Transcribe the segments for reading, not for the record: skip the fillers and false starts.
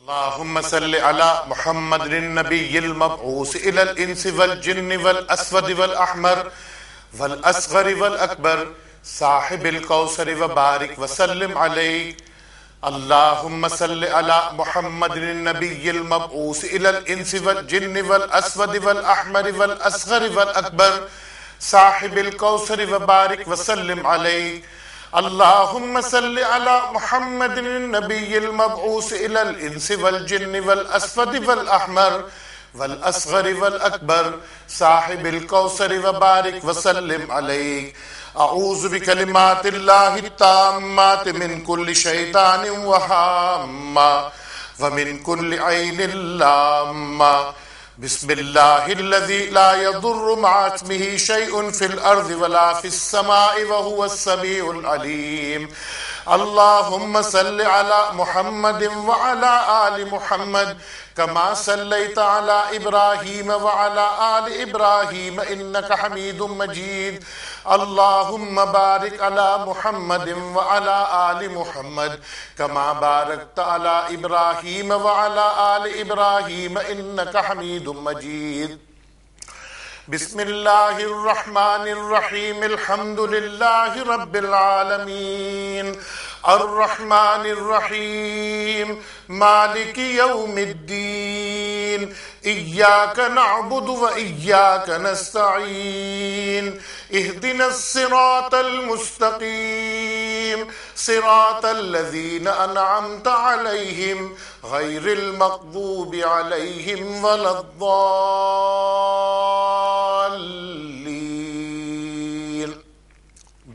اللهم صل على محمد النبي المبعوث إلى الإنس والجن والأسود والأحمر والأصغر والأكبر صاحب الكوثر وبارك وسلم عليه. اللهم صل على محمد النبي المبعوث إلى الإنس والجن والأسود والأحمر والأصغر والأكبر صاحب الكوثر وبارك وسلم عليه. اللهم صل على محمد النبي المبعوث إلى الإنس والجن والأسود والأحمر والأصغر والأكبر صاحب الكوثر وبارك وسلم عليه. أعوذ بكلمات الله التامات من كل شيطان وهامة ومن كل عين لامة. بسم الله الذي لا يضر مع اسمه شيء في الأرض ولا في السماء وهو السميع العليم. اللهم صل على محمد وعلى آل محمد كما صليت على إبراهيم وعلى آل إبراهيم إنك حميد مجيد. اللهم بارك على محمد وعلى آل محمد كما باركت على إبراهيم وعلى آل إبراهيم إنك حميد مجيد. بسم الله الرحمن الرحيم. الحمد لله رب العالمين الرحمن الرحيم مالك يوم الدين. إياك نعبد وإياك نستعين. اهدنا الصراط المستقيم صراط الذين أنعمت عليهم غير المغضوب عليهم ولا الضالين.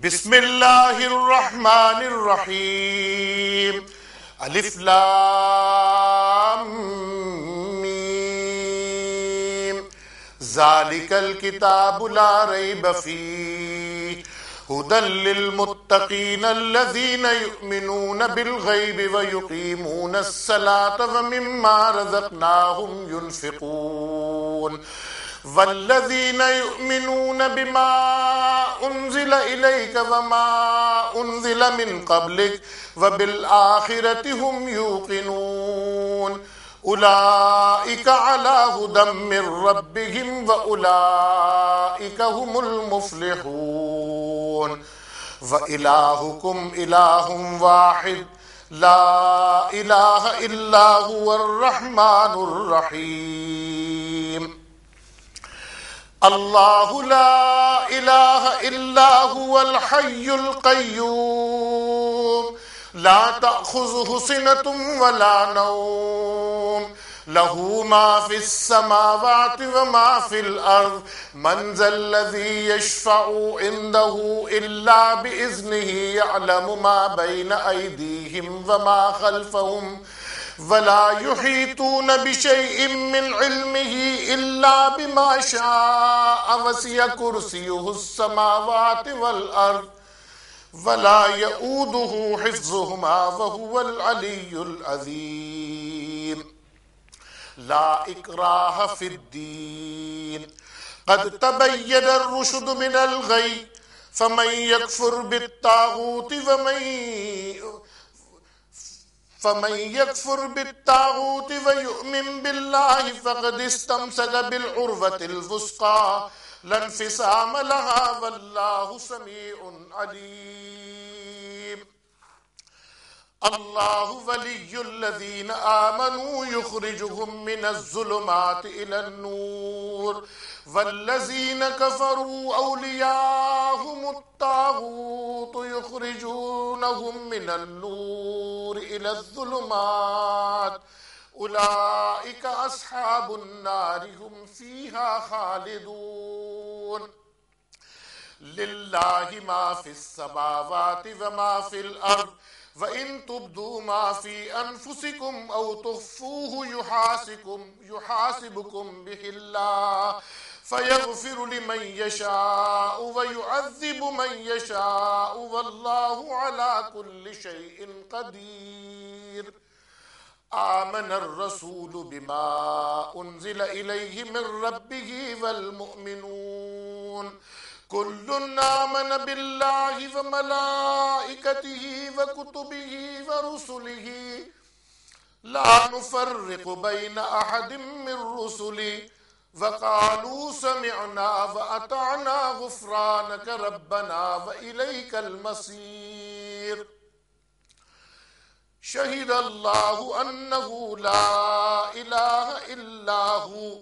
بسم الله الرحمن الرحيم. ألف لام ميم. ذلك الكتاب لا ريب فيه هدى للمتقين الذين يؤمنون بالغيب ويقيمون الصلاة ومما رزقناهم ينفقون. والذين يؤمنون بما أنزل إليك وما أنزل من قبلك وبالآخرة هم يوقنون. أولئك على هدى من ربهم وأولئك هم المفلحون. وإلهكم إله واحد لا إله إلا هو الرحمن الرحيم. الله لا إله إلا هو الحي القيوم لا تأخذه سنة ولا نوم له ما في السماوات وما في الأرض. من ذا الذي يشفع عنده إلا بإذنه. يعلم ما بين أيديهم وما خلفهم ولا يحيطون بشيء من علمه إلا بما شاء. وسع كرسيه السماوات والأرض ولا يؤوده حفظهما وهو العلي العظيم. لا إكراه في الدين قد تبين الرشد من الغي. فمن يكفر بالطاغوت ويؤمن بالله فقد استمسك بالعروة الوثقى لا انفصام لها والله سميع عليم. الله ولي الذين آمنوا يخرجهم من الظلمات إلى النور. والذين كفروا أولياءهم الطاغوت يخرجونهم من النور إلى الظلمات. أولئك أصحاب النار هم فيها خالدون. لله ما في السماوات وما في الأرض. وإن تبدوا ما في أنفسكم أو تخفوه يحاسبكم به الله فيغفر لمن يشاء ويعذب من يشاء والله على كل شيء قدير. آمن الرسول بما أنزل إليه من ربه والمؤمنون كل آمن بالله وملائكته وكتبه ورسله لا نفرق بين أحد من رسلي وقالوا سمعنا وأطعنا غفرانك ربنا وإليك المصير شهد الله أنه لا إله إلا هو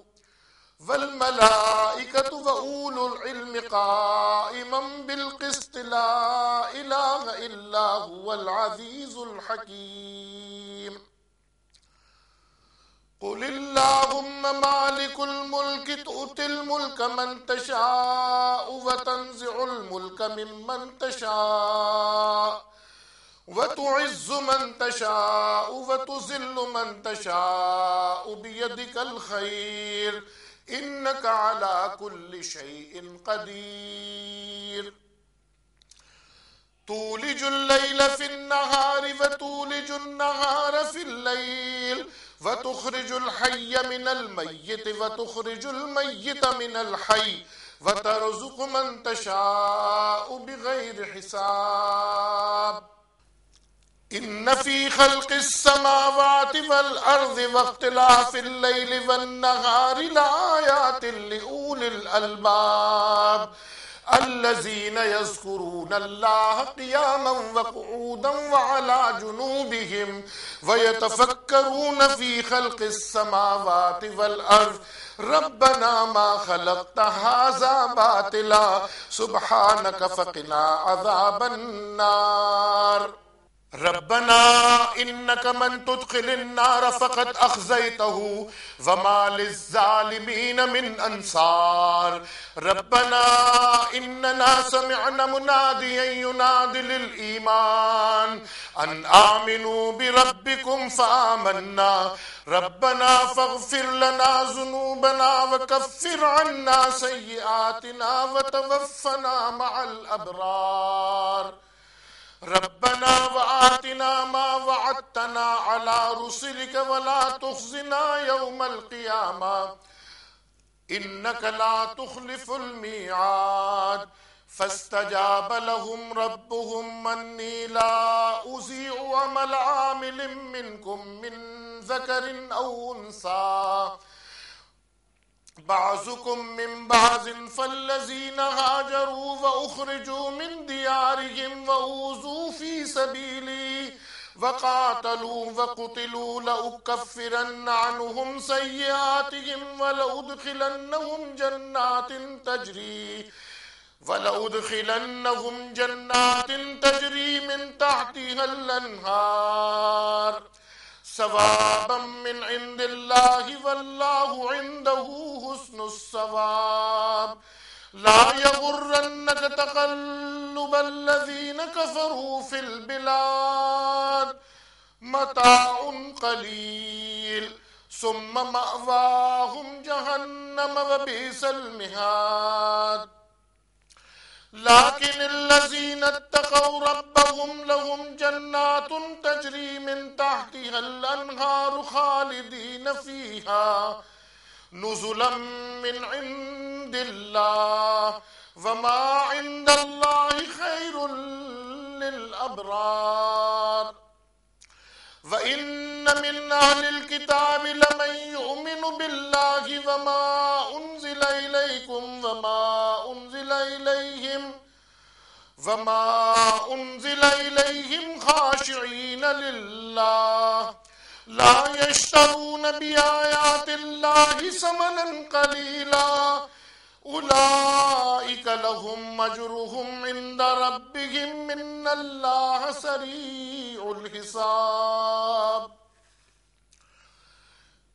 والملائكة وأولو العلم قائما بالقسط لا إله إلا هو العزيز الحكيم قل اللهم مالك الملك تؤتي الملك من تشاء وتنزع الملك ممن تشاء وتعز من تشاء وتذل من تشاء بيدك الخير إنك على كل شيء قدير تولج الليل في النهار وتولج النهار في الليل وتخرج الحي من الميت وتخرج الميت من الحي وترزق من تشاء بغير حساب إن في خلق السماوات والأرض واختلاف الليل والنهار لآيات لأولي الألباب الذين يذكرون الله قياما وقعودا وعلى جنوبهم ويتفكرون في خلق السماوات والأرض ربنا ما خلقت هذا باطلا سبحانك فقنا عذاب النار ربنا إنك من تدخل النار فقد أخزيته وما للظالمين من أنصار ربنا إننا سمعنا مناديا ينادي للإيمان أن آمنوا بربكم فآمنا ربنا فاغفر لنا ذنوبنا وكفر عنا سيئاتنا وتوفنا مع الأبرار ربنا وآتنا ما وعدتنا على رسلك ولا تخزنا يوم القيامة إنك لا تخلف الميعاد فاستجاب لهم ربهم أني لا أضيع عمل عامل منكم من ذكر أو أنثى بعضكم من بعض فالذين هاجروا وأخرجوا من ديارهم وأوذوا في سبيلي وقاتلوا وقتلوا لأكفرن عنهم سيئاتهم ولأدخلنهم جنات تجري من تحتها الأنهار ثوابا من عند الله والله عنده حسن الثواب لا يغرنك تقلب الذين كفروا في البلاد متاع قليل ثم مأواهم جهنم وبئس المهاد لكن الذين اتقوا ربهم لهم جنات تجري من تحتها الأنهار خالدين فيها نزلا من عند الله وما عند الله خير للأبرار وإن من أهل الكتاب لمن يؤمن بالله وما أنزل إليكم وما أنزل إليهم خاشعين لله لا يشترون بآيات الله ثمنا قليلا أولئك لهم أجرهم عند ربهم إن الله سريع الحساب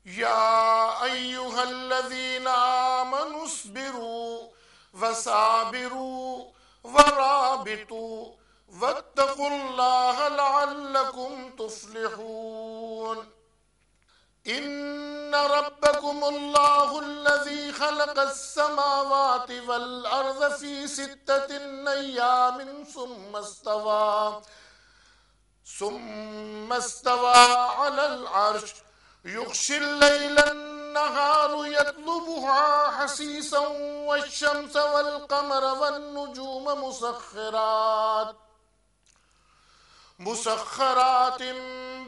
يا أيها الذين آمنوا اصبروا وصابروا ورابطوا واتقوا الله لعلكم تفلحون إن ربكم الله الذي خلق السماوات والأرض في 6 أيام ثم استوى على العرش يغشي الليل النهار يطلبها حثيثا والشمس والقمر والنجوم مسخرات مسخرات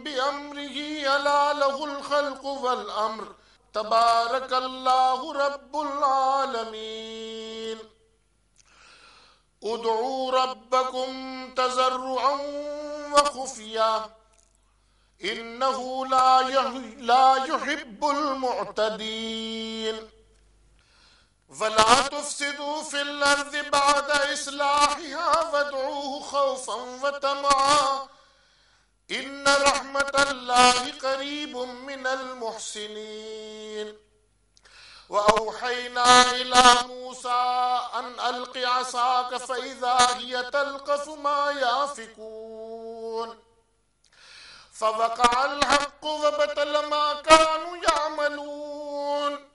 بأمره ألا له الخلق والأمر تبارك الله رب العالمين ادعوا ربكم تضرعا وخفيا إنه لا يحب المعتدين ولا تفسدوا في الأرض بعد إصلاحها وادعوه خوفا وطمعا إن رحمة الله قريب من المحسنين وأوحينا إلى موسى أن ألق عصاك فإذا هي تلقف ما يافكون فوقع الحق وبطل ما كانوا يعملون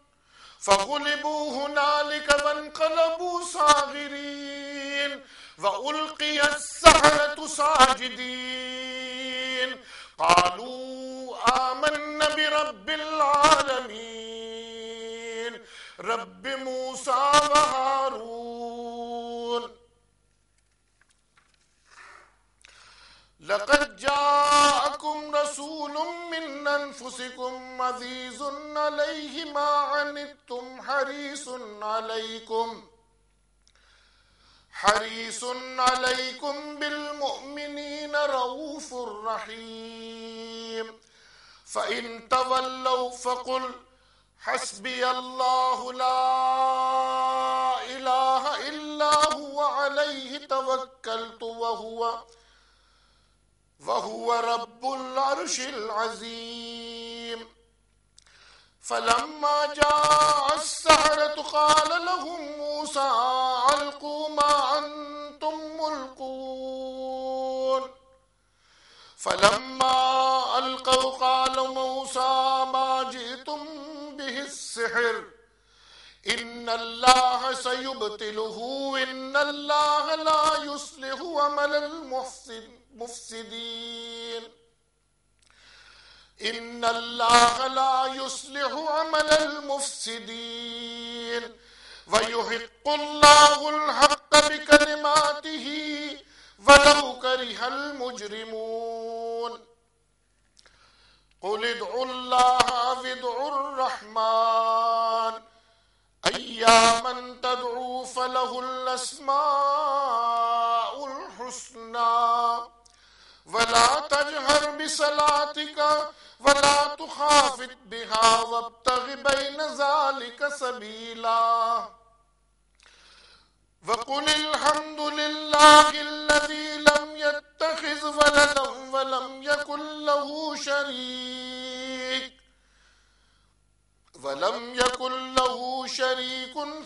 فغلبوا هنالك وانقلبوا صاغرين وألقي السحرة ساجدين قالوا آمنا برب العالمين رب موسى وهارون لقد جاءكم رسول من أنفسكم عزيز عليه ما عنتم حريص عليكم بالمؤمنين رؤوف رحيم فإن تولوا فقل حسبي الله لا إله إلا هو عليه توكلت وهو رب العرش العظيم فلما جاء السحرة قال لهم موسى ألقوا ما أنتم ملقون فلما ألقوا قال موسى ما جئتم به السحر إن الله سيبطله إن الله لا يصلح عمل المفسدين إن الله لا يصلح عمل المفسدين ويحق الله الحق بكلماته ولو كره المجرمون قل ادعوا الله أو ادعوا الرحمن أياما تدعوا فله الأسماء الحسنى ولا تجهر بصلاتك ولا تخافت بها وابتغ بين ذلك سبيلا وقل الحمد لله الذي لم يتخذ ولدا ولم يكن له شريك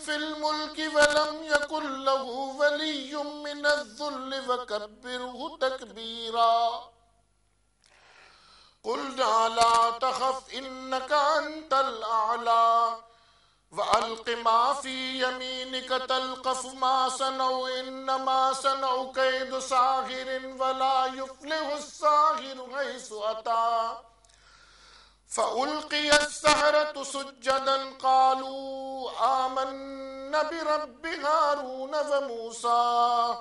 في الملك ولم يكن له ولي من الذل وكبره تكبيرا قلنا لا تخف إنك أنت الأعلى وألق ما في يمينك تلقف ما صنعوا إنما صنعوا كيد ساحر ولا يفلح الساحر حيث أتى فألقي السحرة سجدا قالوا آمنا برب هارون وموسى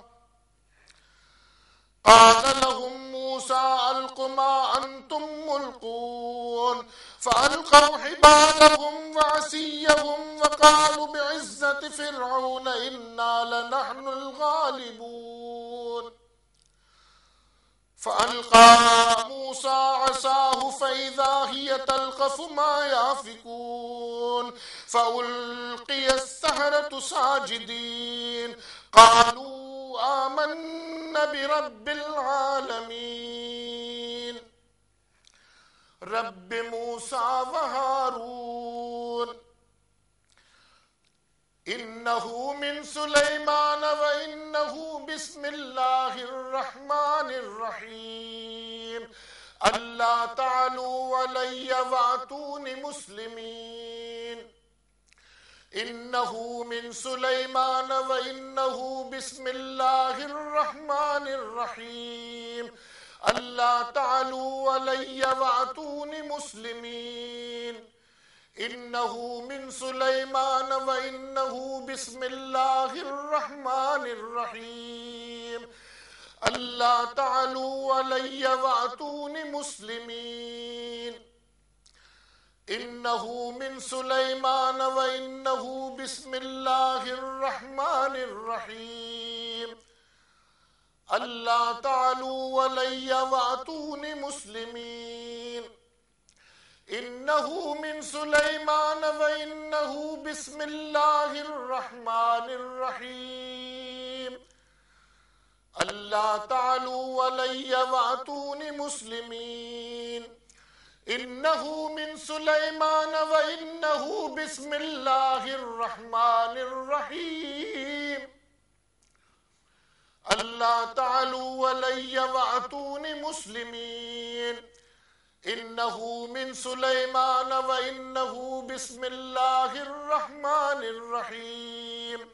قال لهم موسى ألقوا ما أنتم ملقون فألقوا حبالهم وعصيهم وقالوا بعزة فرعون إنا لنحن الغالبون فألقى موسى عصاه فإذا هي تلقف ما يافكون فألقي السحرة ساجدين قالوا آمنا برب العالمين رب موسى وهارون إنه من سليمان وإنه بسم الله الرحمن الرحيم ألا تعلوا علي وأتوني مسلمين إنه من سليمان وإنه بسم الله الرحمن الرحيم ألا تعلوا علي وأتوني مسلمين إنه من سليمان وإنه بسم الله الرحمن الرحيم ألا تعلوا علي وأتوني مسلمين إنه من سليمان وإنه بسم الله الرحمن الرحيم ألا تعلوا علي وأتوني مسلمين إنه من سليمان وإنه بسم الله الرحمن الرحيم ألا تعلوا علي وأتوني مسلمين إنه من سليمان وإنه بسم الله الرحمن الرحيم ألا تعلوا علي وأتوني مسلمين إنه من سليمان وإنه بسم الله الرحمن الرحيم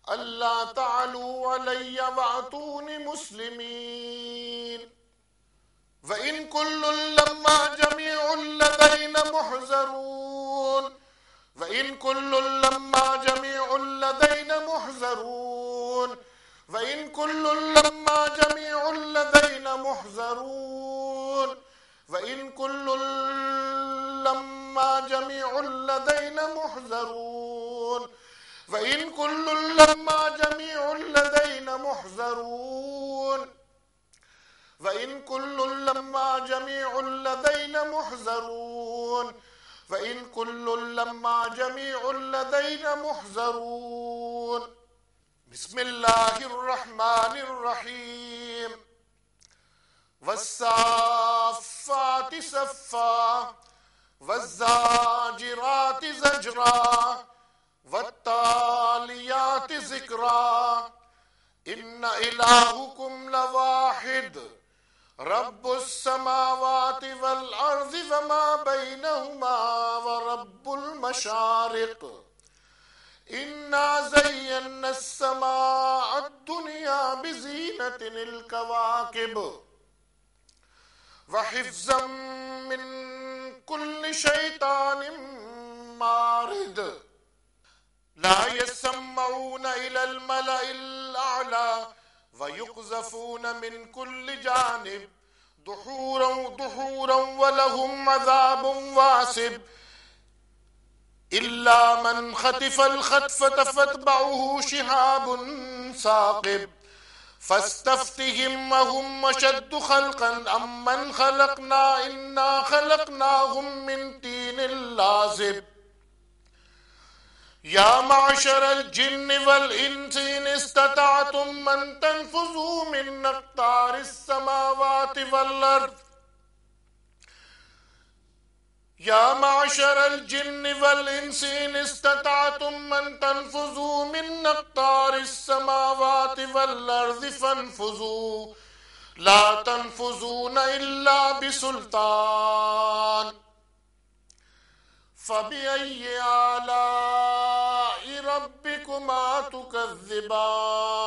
ألا تعلوا علي وأتوني مسلمين وإن كل لما جميع لدينا محذرون وإن كل لما جميع لدينا محذرون وإن كل لما جميع لدينا محذرون وإن كل لما جميع لدينا محذرون وإن كل لما جميع لدينا محذرون وإن كل لما جميع لدينا محذرون وإن كل لما جميع لدينا محذرون بسم الله الرحمن الرحيم والصافات صفا والزاجرات زجرا والتاليات ذكرا إن إلهكم لواحد رب السماوات والأرض وما بينهما ورب المشارق إنا زينا السماء الدنيا بزينة الكواكب وحفظا من كل شيطان مارد لا يسمعون إلى الملأ الأعلى ويقذفون من كل جانب دحورا ولهم عذاب واسب إلا من خطف الخطفة فاتبعه شهاب ثاقب فاستفتهم أهم أشد خلقا أم من خلقنا إنا خلقناهم من طين لازب يا معشر الجن والإنس إن استطعتم أن تنفذوا من أقطار السماوات والأرض يا معشر الجن والإنس إن استطعتم أن تنفذوا من أقطار السماوات والأرض فانفذوا لا تنفذون إلا بسلطان فبأي آلاء ربكما تكذبان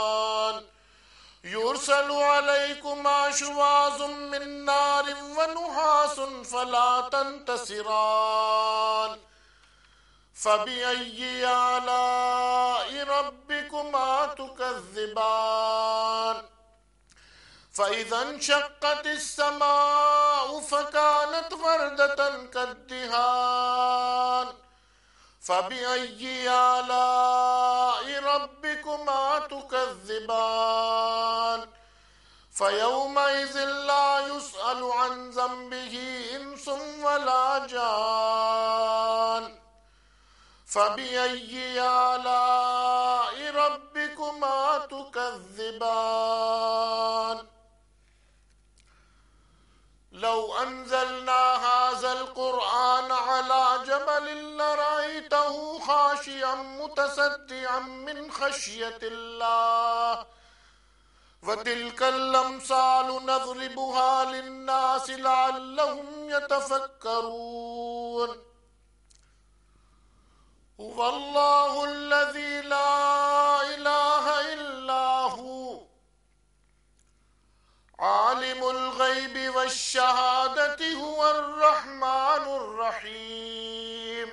يرسل عليكما شواظ من نار ونحاس فلا تنتصران فبأي آلاء ربكما تكذبان فإذا انشقت السماء فكانت وردة كالدهان فبأي آلاء ربكما تكذبان فيومئذ لا يسأل عن ذنبه إنس ولا جان فبأي آلاء ربكما تكذبان لو أنزلنا هذا القرآن على جبل لرأيته خاشعا متصدعا من خشية الله وتلك الأمثال نضربها للناس لعلهم يتفكرون هو الله الذي لا إله إلا هو عالم الغيب والشهادة هو الرحمن الرحيم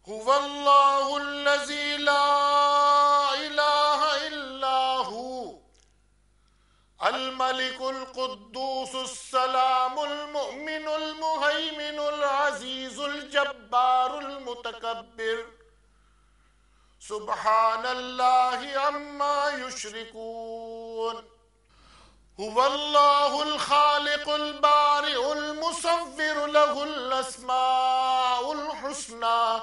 هو الله الذي لا إله الملك القدوس السلام المؤمن المهيمن العزيز الجبار المتكبر سبحان الله عما يشركون هو الله الخالق البارئ المصور له الأسماء الحسنى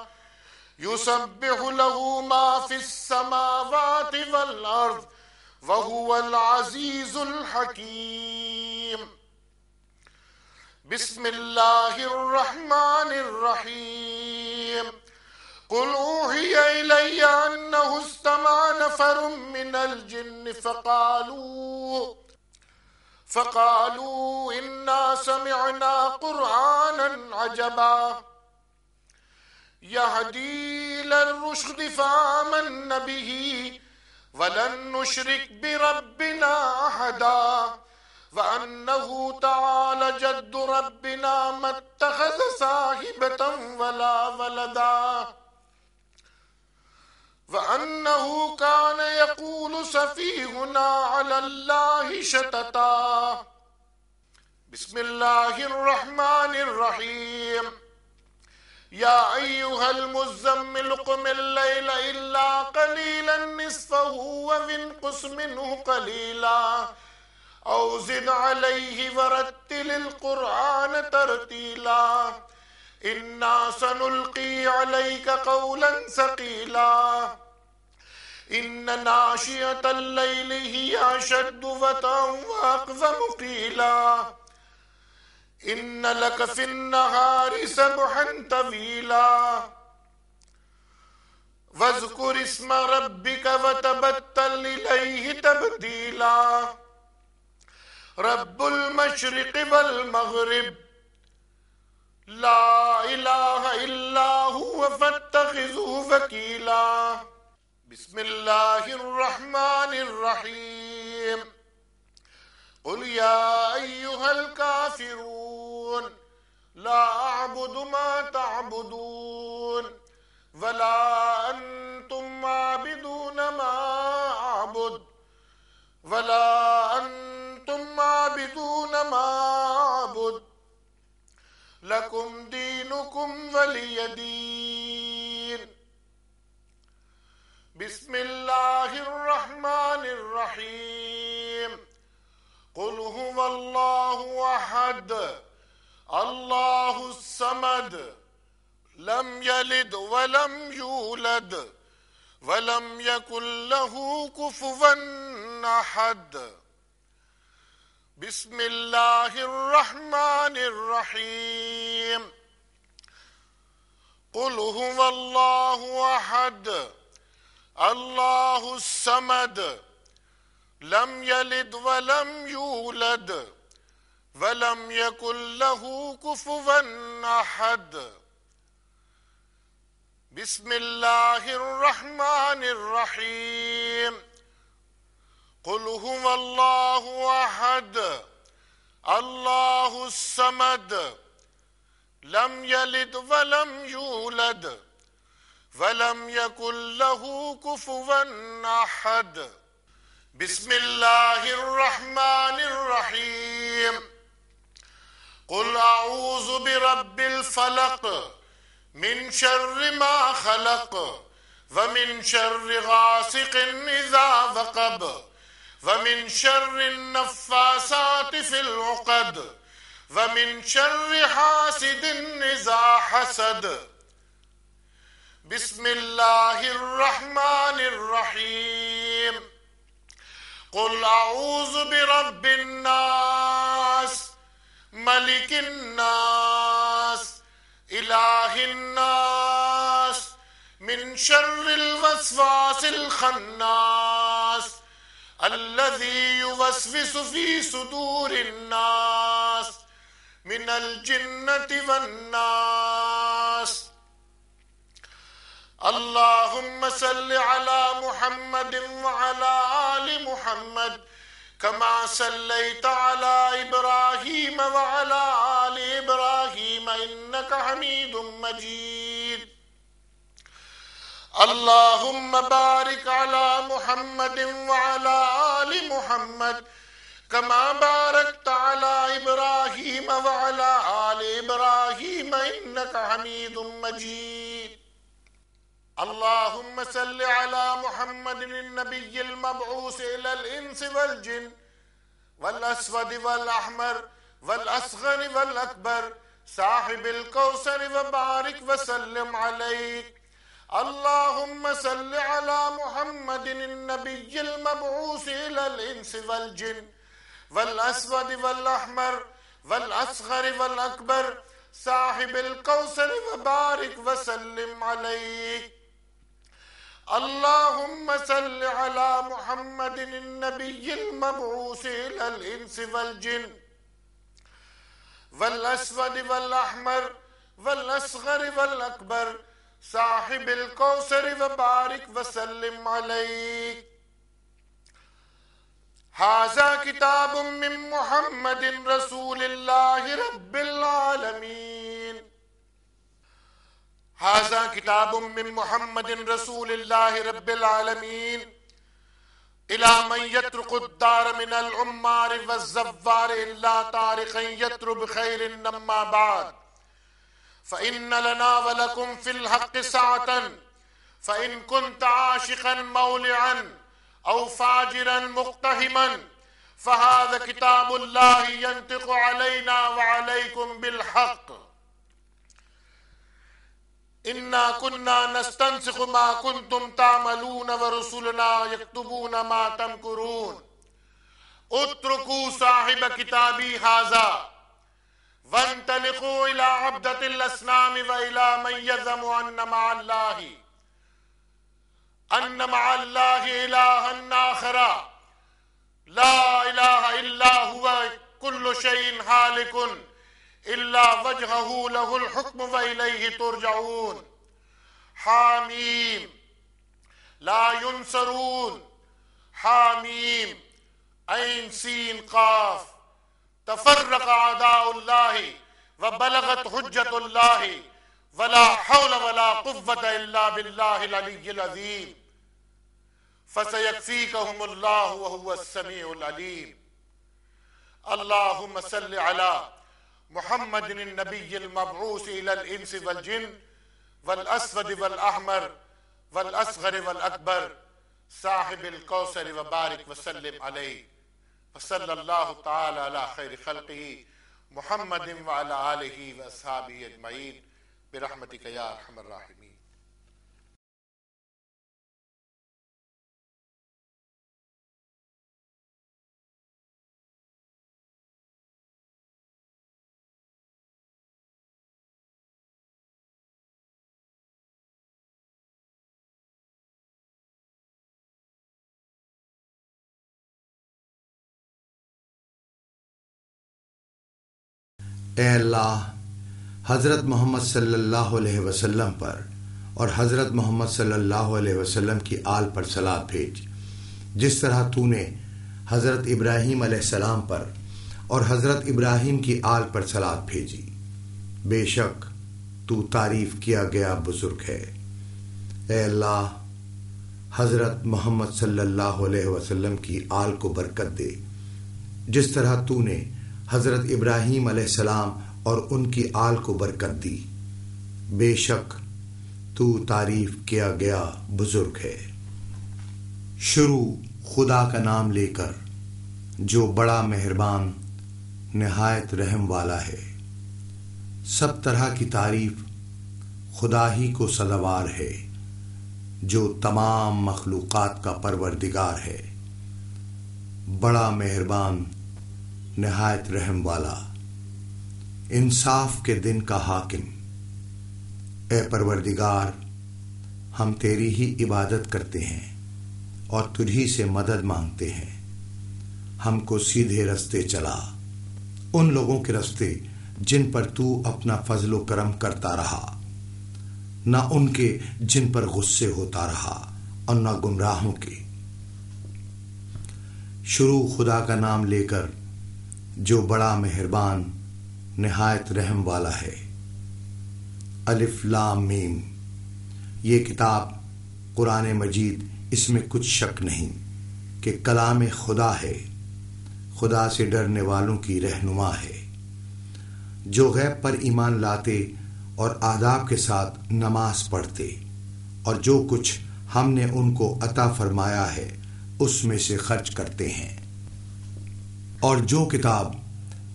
يسبح له ما في السماوات والأرض وهو العزيز الحكيم بسم الله الرحمن الرحيم قل أوحي إلي أنه استمع نفر من الجن فقالوا إنا سمعنا قرآنا عجبا يهدي إلى الرشد فآمنا به ولن نشرك بربنا أحدا وأنه تعالى جد ربنا ما اتخذ صاحبة ولا ولدا وأنه كان يقول سفيهنا على الله شططا بسم الله الرحمن الرحيم يا أيها المزمل قم الليل إلا قليلا نصفه وانقص منه قليلا أو زد عليه ورتل القرآن ترتيلا إنا سنلقي عليك قولا ثقيلا إن ناشئة الليل هي أشد وطئا وأقوم قيلا إن لك في النهار سبحا طويلا واذكر اسم ربك وتبتل إليه تبتيلا رب المشرق والمغرب لا إله إلا هو فاتخذه وكيلا بسم الله الرحمن الرحيم قل يا أيها الكافرون لا أعبد ما تعبدون ولا أنتم عابدون ما أعبد ولا أنتم عابدون ما أعبد لكم دينكم ولي دين بسم الله الرحمن الرحيم قل هو الله أحد الله الصمد لم يلد ولم يولد ولم يكن له كفوا أحد بسم الله الرحمن الرحيم قل هو الله أحد الله الصمد لم يلد ولم يولد ولم يكن له كفوا أحد بسم الله الرحمن الرحيم قل هو الله أحد الله الصمد لم يلد ولم يولد ولم يكن له كفوا أحد بسم الله الرحمن الرحيم قل أعوذ برب الفلق من شر ما خلق ومن شر غاسق إذا وقب ومن شر النفاثات في العقد ومن شر حاسد إذا حسد بسم الله الرحمن الرحيم قل أعوذ برب الناس ملك الناس إله الناس من شر الوسواس الخناس الذي يوسوس في صدور الناس من الجنة والناس اللهم صل على محمد وعلى آل محمد كما صليت على إبراهيم وعلى آل إبراهيم إنك حميد مجيد اللهم بارك على محمد وعلى آل محمد كما باركت على إبراهيم وعلى آل إبراهيم إنك حميد مجيد. اللهم صل على محمد النبي المبعوث إلى الإنس والجن والأسود والأحمر والأصغر والأكبر صاحب الكوثر وبارك وسلم عليه. اللهم صل على محمد النبي المبعوث إلى الإنس والجن والأسود والأحمر والأصغر والأكبر صاحب الكوثر وبارك وسلم عليه. اللهم صل على محمد النبي المبعوث إلى الإنس والجن والأسود والأحمر والأصغر والأكبر صاحب الكوثر وبارك وسلم عليه. هذا كتاب من محمد رسول الله رب العالمين. هذا كتاب من محمد رسول الله رب العالمين إلى من يترك الدار من العمار والزوار إلا طارقا يتر بخير. أما بعد، فإن لنا ولكم في الحق سعة، فإن كنت عاشقا مولعا أو فاجرا مقتهما فهذا كتاب الله ينطق علينا وعليكم بالحق. إنا كنا نستنسخ ما كنتم تعملون ورسلنا يكتبون ما تمكرون. اتركوا صاحب كتابي هذا وانطلقوا إلى عبدة الأصنام وإلى من يزعم أن مع الله إلها آخر لا إله إلا هو كل شيء هالك إلا وجهه له الحكم وإليه ترجعون. حاميم لا ينصرون. حاميم عين سين قاف. تفرق أعداء الله وبلغت حجة الله ولا حول ولا قوة إلا بالله العلي العظيم. فسيكفيكهم الله وهو السميع العليم. اللهم صل على محمد النبي المبعوث إلى الإنس والجن والأسود والأحمر والأصغر والأكبر صاحب الكوثر وبارك وسلم عليه. وصلى الله تعالى على خير خلقه محمد وعلى آله وأصحابه أجمعين برحمتك يا أرحم الراحمين. اے اللہ، حضرت محمد صلی اللہ علیہ وسلم پر اور حضرت محمد صلی اللہ علیہ وسلم کی آل پر صلوات بھیج، جس طرح تو نے حضرت ابراہیم علیہ السلام پر اور حضرت ابراہیم کی آل پر صلوات بھیجی. بے شک تو تعریف کیا گیا بزرگ ہے. اے اللہ، حضرت محمد صلی اللہ علیہ وسلم کی آل کو برکت دے، جس طرح تو نے حضرت ابراہیم علیہ السلام اور ان کی آل کو برکت دی. بے شک تو تعریف کیا گیا بزرگ ہے. شروع خدا کا نام لے کر جو بڑا مہربان نہایت رحم والا ہے. سب طرح کی تعریف خدا ہی کو سزاوار ہے جو تمام مخلوقات کا پروردگار ہے، بڑا مہربان نہایت رحم والا، انصاف کے دن کا حاکم. اے پروردگار، ہم تیری ہی عبادت کرتے ہیں اور تجھی سے مدد مانگتے ہیں. ہم کو سیدھے رستے چلا، ان لوگوں کے رستے جن پر تو اپنا فضل و کرم کرتا رہا، نہ ان کے جن پر غصے ہوتا رہا اور نہ گمراہوں کے. شروع خدا کا نام لے کر جو بڑا مہربان نہایت رحم والا ہے. الف لام میم. یہ کتاب قرآن مجید، اس میں کچھ شک نہیں کہ کلام خدا ہے. خدا سے ڈرنے والوں کی رہنما ہے، جو غیب پر ایمان لاتے اور آداب کے ساتھ نماز پڑھتے اور جو کچھ ہم نے ان کو عطا فرمایا ہے اس میں سے خرچ کرتے ہیں، اور جو کتاب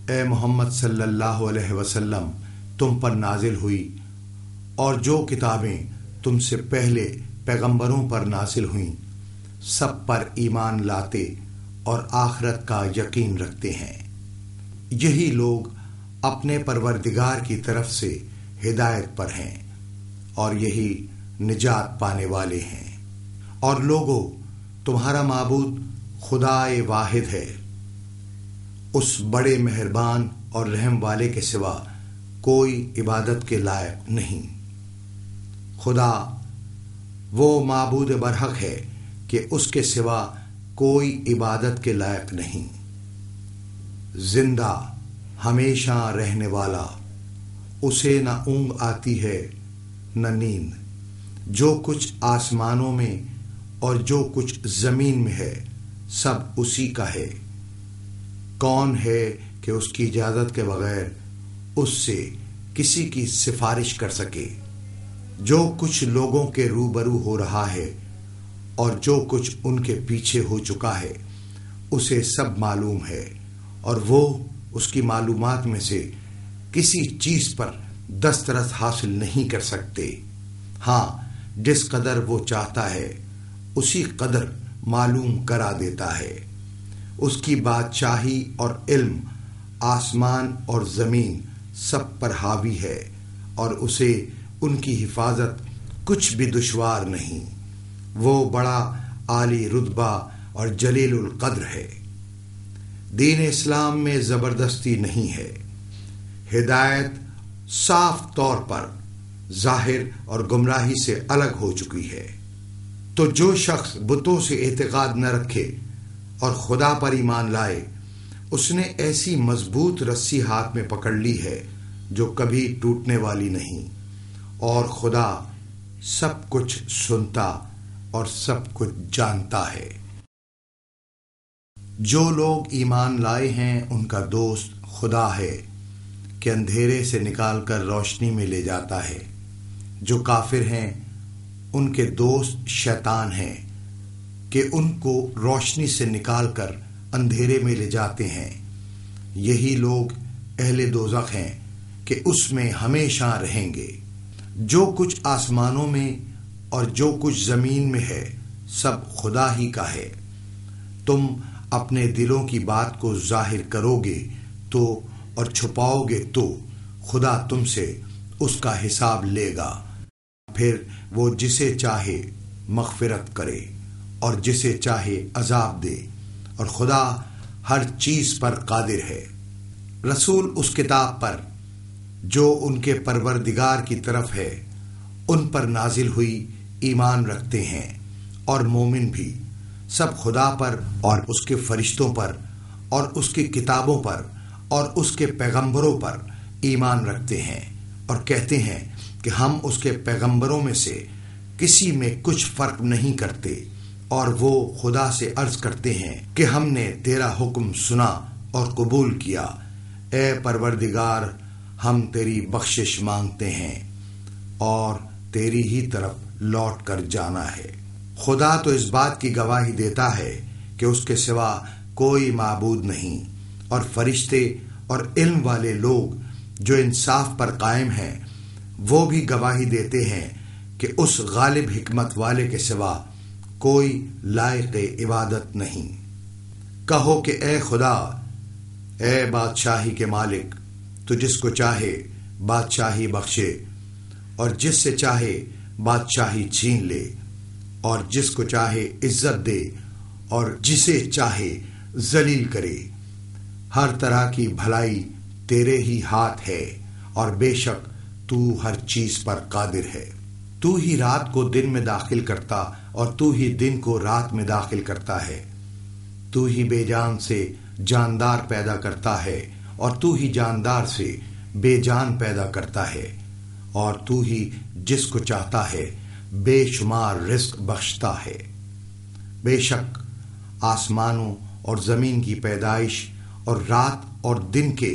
اے محمد صلی اللہ علیہ وسلم تم پر نازل ہوئی اور جو کتابیں تم سے پہلے پیغمبروں پر نازل ہوئیں سب پر ایمان لاتے اور آخرت کا یقین رکھتے ہیں، یہی لوگ اپنے پروردگار کی طرف سے ہدایت پر ہیں اور یہی نجات پانے والے ہیں۔ اور لوگو، تمہارا معبود خدائے واحد ہے، اس بڑے مہربان اور رحم والے کے سوا کوئی عبادت کے لائق نہیں۔ خدا وہ معبود برحق ہے کہ اس کے سوا کوئی عبادت کے لائق نہیں، زندہ ہمیشہ رہنے والا، اسے نہ اونگ آتی ہے نہ نیند، جو کچھ آسمانوں میں اور جو کچھ زمین میں ہے سب اسی کا ہے۔ کون ہے کہ اس کی اجازت کے بغیر اس سے کسی کی سفارش کر سکے؟ جو کچھ لوگوں کے روبرو ہو رہا ہے اور جو کچھ ان کے پیچھے ہو چکا ہے اسے سب معلوم ہے، اور وہ اس کی معلومات میں سے کسی چیز پر دسترس حاصل نہیں کر سکتے۔ ہاں، جس قدر وہ چاہتا ہے اسی قدر معلوم کرا دیتا ہے۔ اس کی بادشاہی اور علم آسمان اور زمین سب پر حاوی ہے، اور اسے ان کی حفاظت کچھ بھی دشوار نہیں۔ وہ بڑا عالی رتبہ اور جلیل القدر ہے۔ دین اسلام میں زبردستی نہیں ہے، ہدایت صاف طور پر ظاہر اور گمراہی سے الگ ہو چکی ہے۔ تو جو شخص بتوں سے اعتقاد نہ رکھے اور خدا پر ایمان لائے، اس نے ایسی مضبوط رسی ہاتھ میں پکڑ لی ہے جو کبھی ٹوٹنے والی نہیں، اور خدا سب کچھ سنتا اور سب کچھ جانتا ہے۔ جو لوگ ایمان لائے ہیں ان کا دوست خدا ہے کہ اندھیرے سے نکال کر روشنی میں لے جاتا ہے۔ جو کافر ہیں ان کے دوست شیطان ہیں کہ ان کو روشنی سے نکال کر اندھیرے میں لے جاتے ہیں۔ یہی لوگ اہل دوزخ ہیں کہ اس میں ہمیشہ رہیں گے۔ جو کچھ آسمانوں میں اور جو کچھ زمین میں ہے سب خدا ہی کا ہے۔ تم اپنے دلوں کی بات کو ظاہر کرو گے تو اور چھپاؤ گے تو خدا تم سے اس کا حساب لے گا، پھر وہ جسے چاہے مغفرت کرے اور جسے چاہے عذاب دے، اور خدا ہر چیز پر قادر ہے۔ رسول اس کتاب پر جو ان کے پروردگار کی طرف ہے ان پر نازل ہوئی ایمان رکھتے ہیں، اور مومن بھی سب خدا پر اور اس کے فرشتوں پر اور اس کی کتابوں پر اور اس کے پیغمبروں پر ایمان رکھتے ہیں، اور کہتے ہیں کہ ہم اس کے پیغمبروں میں سے کسی میں کچھ فرق نہیں کرتے، اور وہ خدا سے عرض کرتے ہیں کہ ہم نے تیرا حکم سنا اور قبول کیا۔ اے پروردگار، ہم تیری بخشش مانگتے ہیں اور تیری ہی طرف لوٹ کر جانا ہے۔ خدا تو اس بات کی گواہی دیتا ہے کہ اس کے سوا کوئی معبود نہیں، اور فرشتے اور علم والے لوگ جو انصاف پر قائم ہیں وہ بھی گواہی دیتے ہیں کہ اس غالب حکمت والے کے سوا کوئی لائق عبادت نہیں۔ کہو کہ اے خدا، اے بادشاہی کے مالک، تو جس کو چاہے بادشاہی بخشے اور جس سے چاہے بادشاہی چھین لے، اور جس کو چاہے عزت دے اور جسے چاہے ذلیل کرے۔ ہر طرح کی بھلائی تیرے ہی ہاتھ ہے، اور بے شک تو ہر چیز پر قادر ہے۔ تو ہی رات کو دن میں داخل کرتا اور تو ہی دن کو رات میں داخل کرتا ہے۔ تو ہی بے جان سے جاندار پیدا کرتا ہے اور تو ہی جاندار سے بے جان پیدا کرتا ہے، اور تو ہی جس کو چاہتا ہے بے شمار رزق بخشتا ہے۔ بے شک آسمانوں اور زمین کی پیدائش اور رات اور دن کے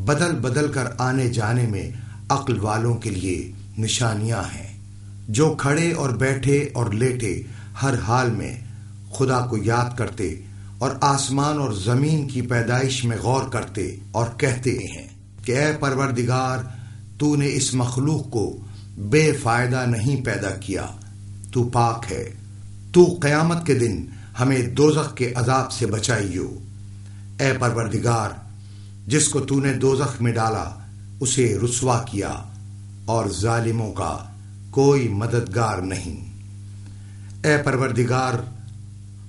بدل بدل کر آنے جانے میں عقل والوں کے لیے نشانیاں ہیں، جو کھڑے اور بیٹھے اور لیٹے ہر حال میں خدا کو یاد کرتے اور آسمان اور زمین کی پیدائش میں غور کرتے اور کہتے ہیں کہ اے پروردگار، تو نے اس مخلوق کو بے فائدہ نہیں پیدا کیا، تو پاک ہے، تو قیامت کے دن ہمیں دوزخ کے عذاب سے بچائیو۔ اے پروردگار، جس کو تو نے دوزخ میں ڈالا اسے رسوا کیا، اور ظالموں کا کوئی مددگار نہیں۔ اے پروردگار،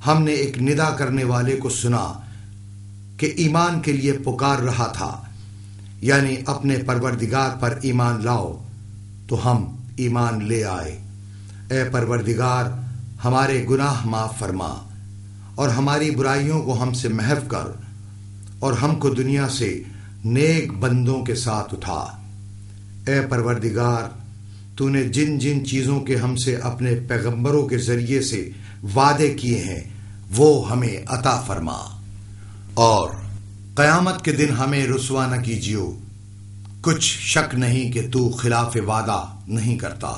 ہم نے ایک ندا کرنے والے کو سنا کہ ایمان کے لیے پکار رہا تھا، یعنی اپنے پروردگار پر ایمان لاؤ، تو ہم ایمان لے آئے۔ اے پروردگار، ہمارے گناہ معاف فرما اور ہماری برائیوں کو ہم سے محو کر، اور ہم کو دنیا سے نیک بندوں کے ساتھ اٹھا۔ اے پروردگار، تو نے جن جن چیزوں کے ہم سے اپنے پیغمبروں کے ذریعے سے وعدے کیے ہیں وہ ہمیں عطا فرما، اور قیامت کے دن ہمیں رسوا نہ کیجیو۔ کچھ شک نہیں کہ تو خلاف وعدہ نہیں کرتا۔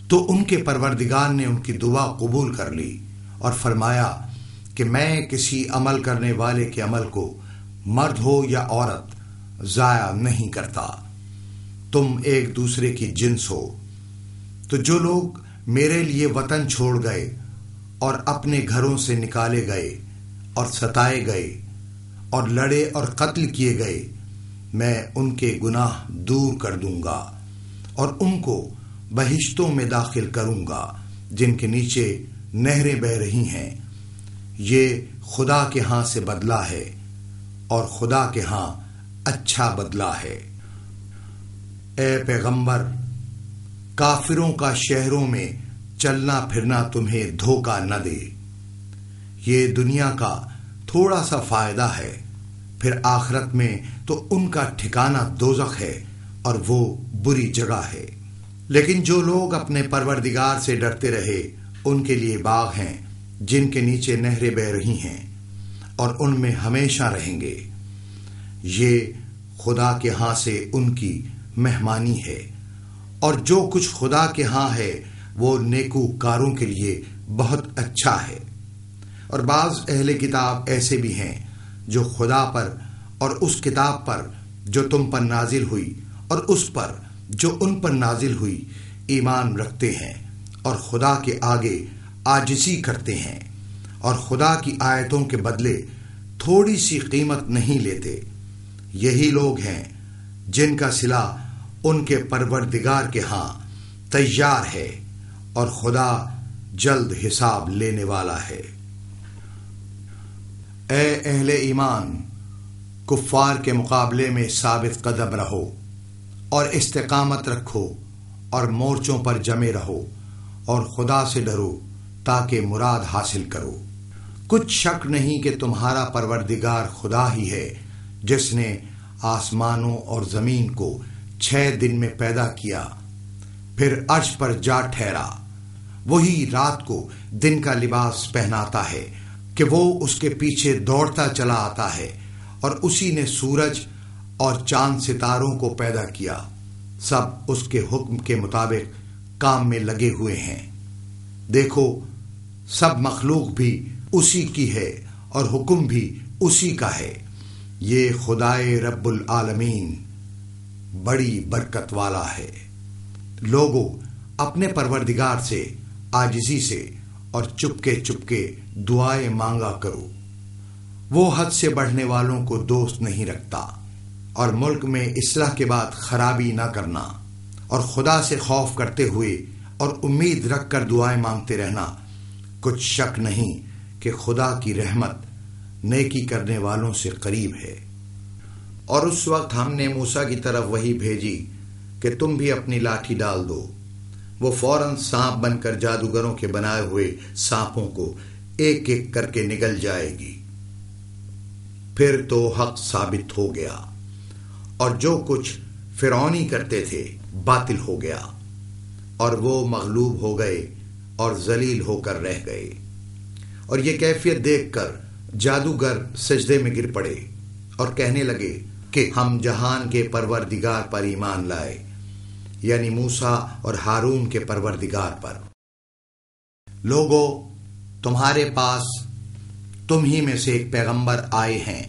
تو ان کے پروردگار نے ان کی دعا قبول کر لی اور فرمایا کہ میں کسی عمل کرنے والے کے عمل کو مرد ہو یا عورت ضائع نہیں کرتا۔ تم ایک دوسرے کی جنس ہو۔ تو جو لوگ میرے لیے وطن چھوڑ گئے اور اپنے گھروں سے نکالے گئے اور ستائے گئے اور لڑے اور قتل کیے گئے، میں ان کے گناہ دور کر دوں گا اور ان کو بہشتوں میں داخل کروں گا جن کے نیچے نہریں بہہ رہی ہیں۔ یہ خدا کے ہاں سے بدلہ ہے، اور خدا کے ہاں اچھا بدلہ ہے۔ اے پیغمبر، کافروں کا شہروں میں چلنا پھرنا تمہیں دھوکہ نہ دے۔ یہ دنیا کا تھوڑا سا فائدہ ہے، پھر آخرت میں تو ان کا ٹھکانہ دوزخ ہے، اور وہ بری جگہ ہے۔ لیکن جو لوگ اپنے پروردگار سے ڈرتے رہے ان کے لیے باغ ہیں جن کے نیچے نہریں بہہ رہی ہیں، اور ان میں ہمیشہ رہیں گے۔ یہ خدا کے ہاں سے ان کی مہمانی ہے، اور جو کچھ خدا کے ہاں ہے وہ نیکوکاروں کے لیے بہت اچھا ہے۔ اور بعض اہل کتاب ایسے بھی ہیں جو خدا پر اور اس کتاب پر جو تم پر نازل ہوئی اور اس پر جو ان پر نازل ہوئی ایمان رکھتے ہیں، اور خدا کے آگے عاجزی کرتے ہیں، اور خدا کی آیتوں کے بدلے تھوڑی سی قیمت نہیں لیتے۔ یہی لوگ ہیں جن کا صلہ ان کے پروردگار کے ہاں تیار ہے، اور خدا جلد حساب لینے والا ہے۔ اے اہل ایمان، کفار کے مقابلے میں ثابت قدم رہو اور استقامت رکھو، اور مورچوں پر جمے رہو، اور خدا سے ڈرو تاکہ مراد حاصل کرو۔ کچھ شک نہیں کہ تمہارا پروردگار خدا ہی ہے جس نے آسمانوں اور زمین کو 6 دن میں پیدا کیا، پھر عرش پر جا ٹھہرا۔ وہی رات کو دن کا لباس پہناتا ہے کہ وہ اس کے پیچھے دوڑتا چلا آتا ہے، اور اسی نے سورج اور چاند ستاروں کو پیدا کیا، سب اس کے حکم کے مطابق کام میں لگے ہوئے ہیں۔ دیکھو، سب مخلوق بھی اسی کی ہے اور حکم بھی اسی کا ہے۔ یہ خدائے رب العالمین بڑی برکت والا ہے۔ لوگو، اپنے پروردگار سے عاجزی سے اور چپکے چپکے دعائیں مانگا کرو۔ وہ حد سے بڑھنے والوں کو دوست نہیں رکھتا، اور ملک میں اصلاح کے بعد خرابی نہ کرنا، اور خدا سے خوف کرتے ہوئے اور امید رکھ کر دعائیں مانگتے رہنا۔ کچھ شک نہیں کہ خدا کی رحمت نیکی کرنے والوں سے قریب ہے۔ اور اس وقت ہم نے موسیٰ کی طرف وحی بھیجی کہ تم بھی اپنی لاٹھی ڈال دو۔ وہ فوراً سانپ بن کر جادوگروں کے بنائے ہوئے سانپوں کو ایک ایک کر کے نگل جائے گی۔ پھر تو حق ثابت ہو گیا، اور جو کچھ فرعونی کرتے تھے باطل ہو گیا، اور وہ مغلوب ہو گئے اور ذلیل ہو کر رہ گئے۔ اور یہ کیفیت دیکھ کر جادوگر سجدے میں گر پڑے اور کہنے لگے کہ ہم جہان کے پروردگار پر ایمان لائے، یعنی موسیٰ اور ہارون کے پروردگار پر۔ لوگو، تمہارے پاس تم ہی میں سے ایک پیغمبر آئے ہیں،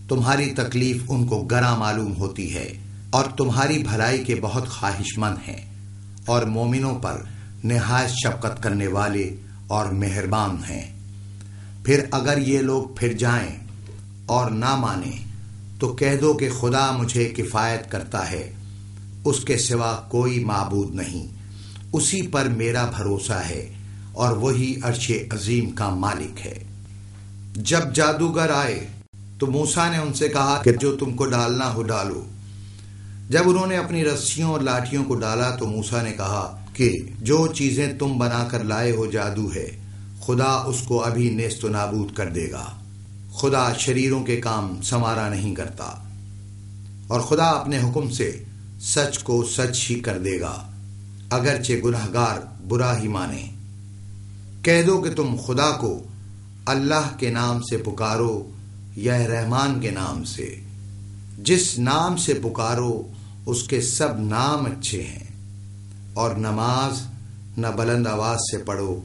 تمہاری تکلیف ان کو گراں معلوم ہوتی ہے اور تمہاری بھلائی کے بہت خواہش مند ہیں، اور مومنوں پر نہایت شفقت کرنے والے اور مہربان ہیں۔ پھر اگر یہ لوگ پھر جائیں اور نہ مانیں تو کہہ دو کہ خدا مجھے کفایت کرتا ہے، اس کے سوا کوئی معبود نہیں، اسی پر میرا بھروسہ ہے اور وہی عرش عظیم کا مالک ہے۔ جب جادوگر آئے تو موسیٰ نے ان سے کہا کہ جو تم کو ڈالنا ہو ڈالو۔ جب انہوں نے اپنی رسیوں اور لاٹھیوں کو ڈالا تو موسیٰ نے کہا کہ جو چیزیں تم بنا کر لائے ہو جادو ہے، خدا اس کو ابھی نیست و نابود کر دے گا۔ خدا شریروں کے کام سنوارا نہیں کرتا، اور خدا اپنے حکم سے سچ کو سچ ہی کر دے گا، اگرچہ گنہگار برا ہی مانے۔ کہہ دو کہ تم خدا کو اللہ کے نام سے پکارو یا رحمان کے نام سے، جس نام سے پکارو اس کے سب نام اچھے ہیں، اور نماز نہ بلند آواز سے پڑھو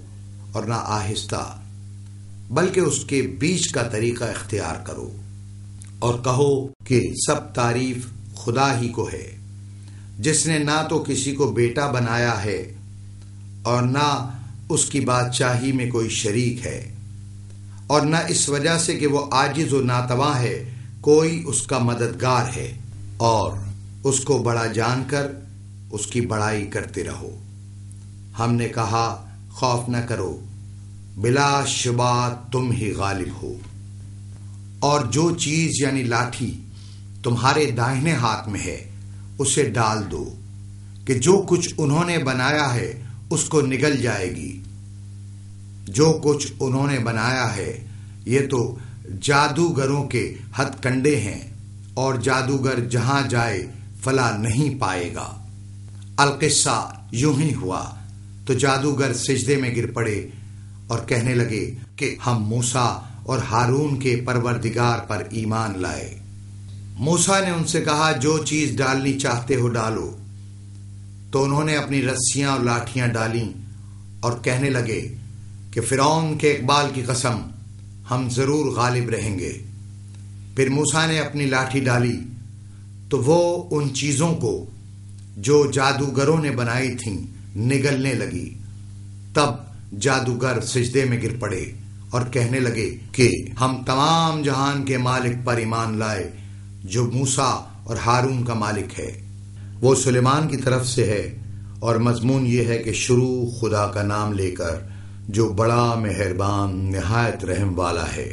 اور نہ آہستہ، بلکہ اس کے بیچ کا طریقہ اختیار کرو، اور کہو کہ سب تعریف خدا ہی کو ہے، جس نے نہ تو کسی کو بیٹا بنایا ہے اور نہ اس کی بادشاہی میں کوئی شریک ہے، اور نہ اس وجہ سے کہ وہ عاجز و ناتواں ہے کوئی اس کا مددگار ہے، اور اس کو بڑا جان کر اس کی بڑائی کرتے رہو۔ ہم نے کہا خوف نہ کرو، بلا شبہ تم ہی غالب ہو، اور جو چیز یعنی لاٹھی تمہارے داہنے ہاتھ میں ہے اسے ڈال دو کہ جو کچھ انہوں نے بنایا ہے اس کو نگل جائے گی۔ جو کچھ انہوں نے بنایا ہے یہ تو جادوگروں کے ہتھ کنڈے ہیں، اور جادوگر جہاں جائے فلاح نہیں پائے گا۔ القصہ یوں ہی ہوا تو جادوگر سجدے میں گر پڑے اور کہنے لگے کہ ہم موسیٰ اور ہارون کے پروردگار پر ایمان لائے۔ موسیٰ نے ان سے کہا جو چیز ڈالنی چاہتے ہو ڈالو۔ تو انہوں نے اپنی رسیاں اور لاٹھیاں ڈالیں اور کہنے لگے کہ فرعون کے اقبال کی قسم، ہم ضرور غالب رہیں گے۔ پھر موسیٰ نے اپنی لاٹھی ڈالی تو وہ ان چیزوں کو جو جادوگروں نے بنائی تھیں نگلنے لگی۔ تب جادوگر سجدے میں گر پڑے اور کہنے لگے کہ ہم تمام جہان کے مالک پر ایمان لائے جو موسیٰ اور ہارون کا مالک ہے۔ وہ سلیمان کی طرف سے ہے، اور مضمون یہ ہے کہ شروع خدا کا نام لے کر جو بڑا مہربان نہایت رحم والا ہے،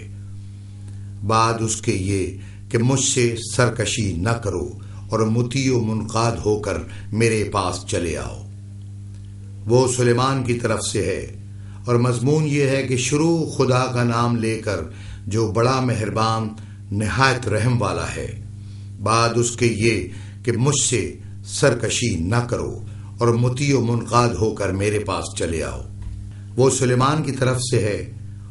بعد اس کے یہ کہ مجھ سے سرکشی نہ کرو اور مطیع و منقاد ہو کر میرے پاس چلے آؤ۔ وہ سلیمان کی طرف سے ہے، اور مضمون یہ ہے کہ شروع خدا کا نام لے کر جو بڑا مہربان نہایت رحم والا ہے، بعد اس کے یہ کہ مجھ سے سرکشی نہ کرو اور مطیع و منقاد ہو کر میرے پاس چلے آؤ۔ وہ سلیمان کی طرف سے ہے،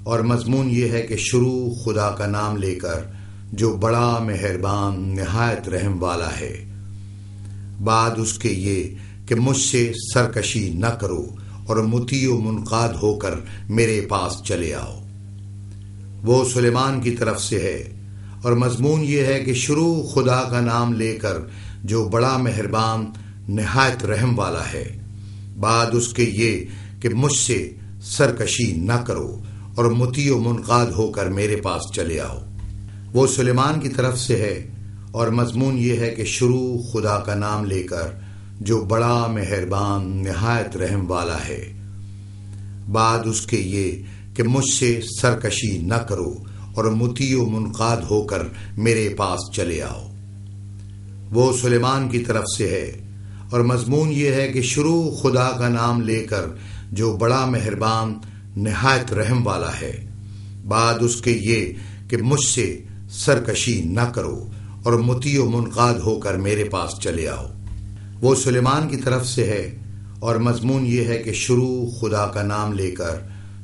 اور مضمون یہ ہے کہ شروع خدا کا نام لے کر جو بڑا مہربان نہایت رحم والا ہے، بعد اس کے یہ کہ مجھ سے سرکشی نہ کرو اور مطیع و منقاد ہو کر میرے پاس چلے آؤ۔ وہ سلیمان کی طرف سے ہے، اور مضمون یہ ہے کہ شروع خدا کا نام لے کر جو بڑا مہربان نہایت رحم والا ہے، بعد اس کے یہ کہ مجھ سے سرکشی نہ کرو اور مطیع و منقاد ہو کر میرے پاس چلے آؤ۔ وہ سلیمان کی طرف سے ہے، اور مضمون یہ ہے کہ شروع خدا کا نام لے کر جو بڑا مہربان نہایت رحم والا ہے، بعد اس کے یہ کہ مجھ سے سرکشی نہ کرو اور مطیع و منقاد ہو کر میرے پاس چلے آؤ۔ وہ سلیمان کی طرف سے ہے، اور مضمون یہ ہے کہ شروع خدا کا نام لے کر جو بڑا مہربان نہایت رحم والا ہے، بعد اس کے یہ کہ مجھ سے سرکشی نہ کرو اور مطیع و منقاد ہو کر میرے پاس چلے آؤ۔ وہ سلیمان کی طرف سے ہے، اور مضمون یہ ہے کہ شروع خدا کا نام لے کر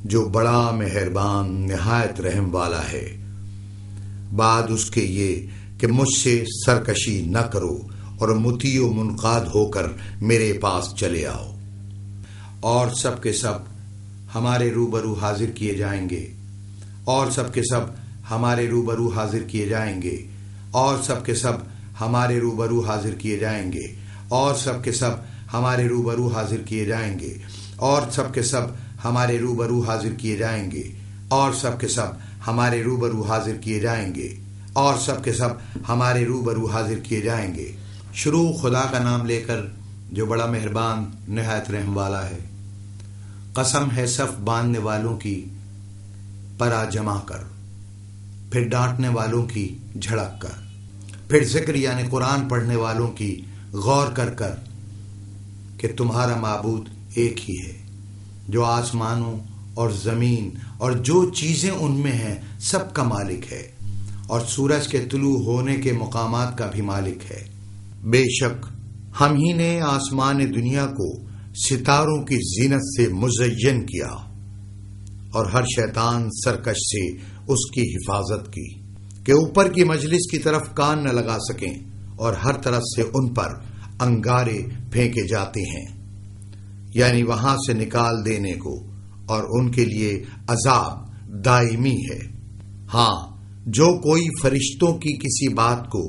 جو بڑا مہربان نہایت رحم والا ہے، بعد اس کے یہ کہ کہ مجھ سے سرکشی نہ کرو اور مطیع و منقاد ہو کر میرے پاس چلے آؤ۔ اور سب کے سب ہمارے روبرو حاضر کیے جائیں گے، اور سب کے سب ہمارے روبرو حاضر کیے جائیں گے، اور سب کے سب ہمارے روبرو حاضر کیے جائیں گے، اور سب کے سب ہمارے روبرو حاضر کیے جائیں گے، اور سب کے سب ہمارے روبرو حاضر کیے جائیں گے، اور سب کے سب ہمارے روبرو حاضر کیے جائیں گے، اور سب کے سب ہمارے روبرو حاضر کیے جائیں گے۔ شروع خدا کا نام لے کر جو بڑا مہربان نہایت رحم والا ہے۔ قسم ہے صف باندھنے والوں کی پرا جما کر، پھر ڈانٹنے والوں کی جھڑک کر، پھر ذکر یعنی قرآن پڑھنے والوں کی غور کر کر کہ تمہارا معبود ایک ہی ہے جو آسمانوں اور زمین اور جو چیزیں ان میں ہیں سب کا مالک ہے، اور سورج کے طلوع ہونے کے مقامات کا بھی مالک ہے۔ بے شک ہم ہی نے آسمان دنیا کو ستاروں کی زینت سے مزین کیا اور ہر شیطان سرکش سے اس کی حفاظت کی کہ اوپر کی مجلس کی طرف کان نہ لگا سکیں، اور ہر طرف سے ان پر انگارے پھینکے جاتے ہیں، یعنی وہاں سے نکال دینے کو، اور ان کے لیے عذاب دائمی ہے۔ ہاں، جو کوئی فرشتوں کی کسی بات کو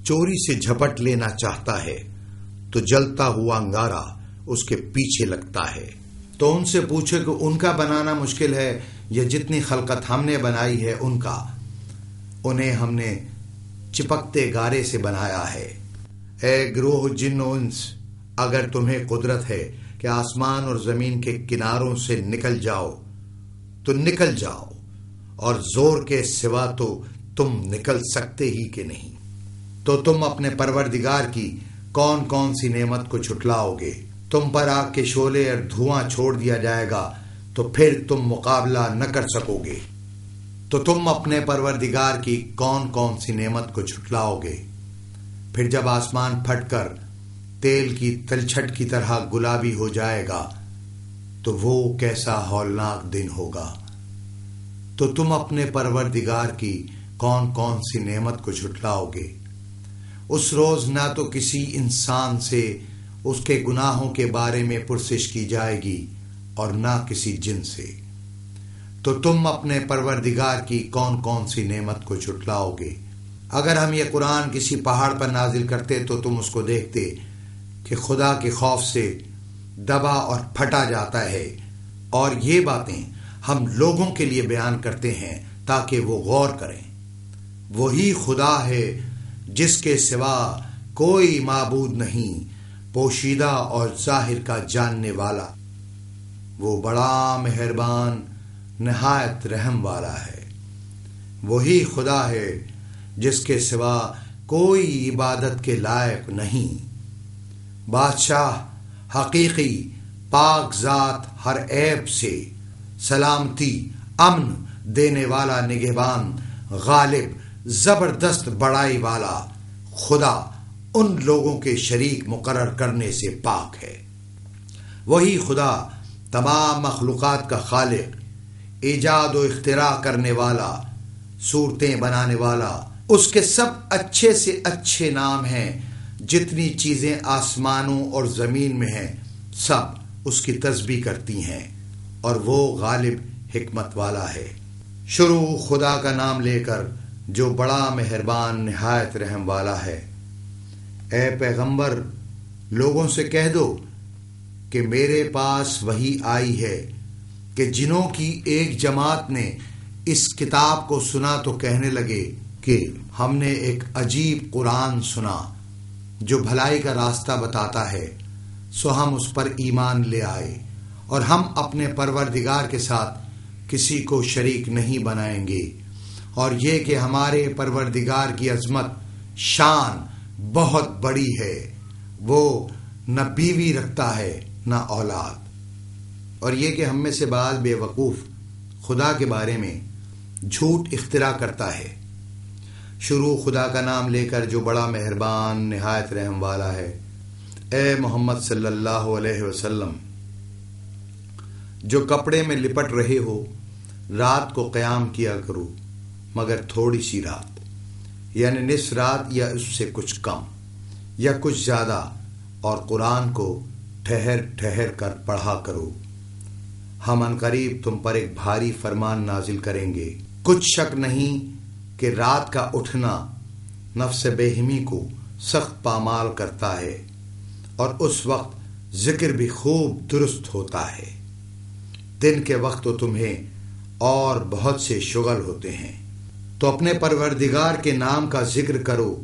چوری سے جھپٹ لینا چاہتا ہے تو جلتا ہوا انگارہ اس کے پیچھے لگتا ہے۔ تو ان سے پوچھے کہ ان کا بنانا مشکل ہے یا جتنی خلقت ہم نے بنائی ہے ان کا؟ انہیں ہم نے چپکتے گارے سے بنایا ہے۔ اے گروہ جن و انس، اگر تمہیں قدرت ہے کہ آسمان اور زمین کے کناروں سے نکل جاؤ تو نکل جاؤ، اور زور کے سوا تو تم نکل سکتے ہی کہ نہیں، تو تم اپنے پروردگار کی کون کون سی نعمت کو جھٹلاؤ گے؟ تم پر آگ کے شعلے اور دھواں چھوڑ دیا جائے گا تو پھر تم مقابلہ نہ کر سکو گے، تو تم اپنے پروردگار کی کون کون سی نعمت کو جھٹلاؤ گے؟ پھر جب آسمان پھٹ کر تیل کی تلچھٹ کی طرح گلابی ہو جائے گا تو وہ کیسا ہولناک دن ہوگا۔ تو تم اپنے پروردگار کی کون کون سی نعمت کو جھٹلاؤ گے؟ اس روز نہ تو کسی انسان سے اس کے گناہوں کے بارے میں پرسش کی جائے گی اور نہ کسی جن سے۔ تو تم اپنے پروردگار کی کون کون سی نعمت کو جھٹلاؤ گے؟ اگر ہم یہ قرآن کسی پہاڑ پر نازل کرتے تو تم اس کو دیکھتے کہ خدا کے خوف سے دبا اور پھٹا جاتا ہے، اور یہ باتیں ہم لوگوں کے لیے بیان کرتے ہیں تاکہ وہ غور کریں۔ وہی خدا ہے جس کے سوا کوئی معبود نہیں، پوشیدہ اور ظاہر کا جاننے والا، وہ بڑا مہربان نہایت رحم والا ہے۔ وہی خدا ہے جس کے سوا کوئی عبادت کے لائق نہیں، بادشاہ حقیقی، پاک ذات ہر عیب سے، سلامتی امن دینے والا، نگہبان، غالب، زبردست بڑائی والا خدا ان لوگوں کے شریک مقرر کرنے سے پاک ہے۔ وہی خدا تمام مخلوقات کا خالق، ایجاد و اختراع کرنے والا، صورتیں بنانے والا۔ اس کے سب اچھے سے اچھے نام ہیں، جتنی چیزیں آسمانوں اور زمین میں ہیں سب اس کی تسبیح کرتی ہیں، اور وہ غالب حکمت والا ہے۔ شروع خدا کا نام لے کر جو بڑا مہربان نہایت رحم والا ہے۔ اے پیغمبر، لوگوں سے کہہ دو کہ میرے پاس وحی آئی ہے کہ جنوں کی ایک جماعت نے اس کتاب کو سنا تو کہنے لگے کہ ہم نے ایک عجیب قرآن سنا جو بھلائی کا راستہ بتاتا ہے، سو ہم اس پر ایمان لے آئے، اور ہم اپنے پروردگار کے ساتھ کسی کو شریک نہیں بنائیں گے، اور یہ کہ ہمارے پروردگار کی عظمت شان بہت بڑی ہے، وہ نہ بیوی رکھتا ہے نہ اولاد۔ اور یہ کہ ہم میں سے بعض بے وقوف خدا کے بارے میں جھوٹ اختراع کرتا ہے۔ شروع خدا کا نام لے کر جو بڑا مہربان نہایت رحم والا ہے۔ اے محمد صلی اللہ علیہ وسلم، جو کپڑے میں لپٹ رہے ہو، رات کو قیام کیا کرو مگر تھوڑی سی رات، یعنی نصف رات یا اس سے کچھ کم یا کچھ زیادہ، اور قرآن کو ٹھہر ٹھہر کر پڑھا کرو۔ ہم عنقریب تم پر ایک بھاری فرمان نازل کریں گے۔ کچھ شک نہیں کہ رات کا اٹھنا نفس بہیمی کو سخت پامال کرتا ہے، اور اس وقت ذکر بھی خوب درست ہوتا ہے۔ دن کے وقت تو تمہیں اور بہت سے شغل ہوتے ہیں، تو اپنے پروردگار کے نام کا ذکر کرو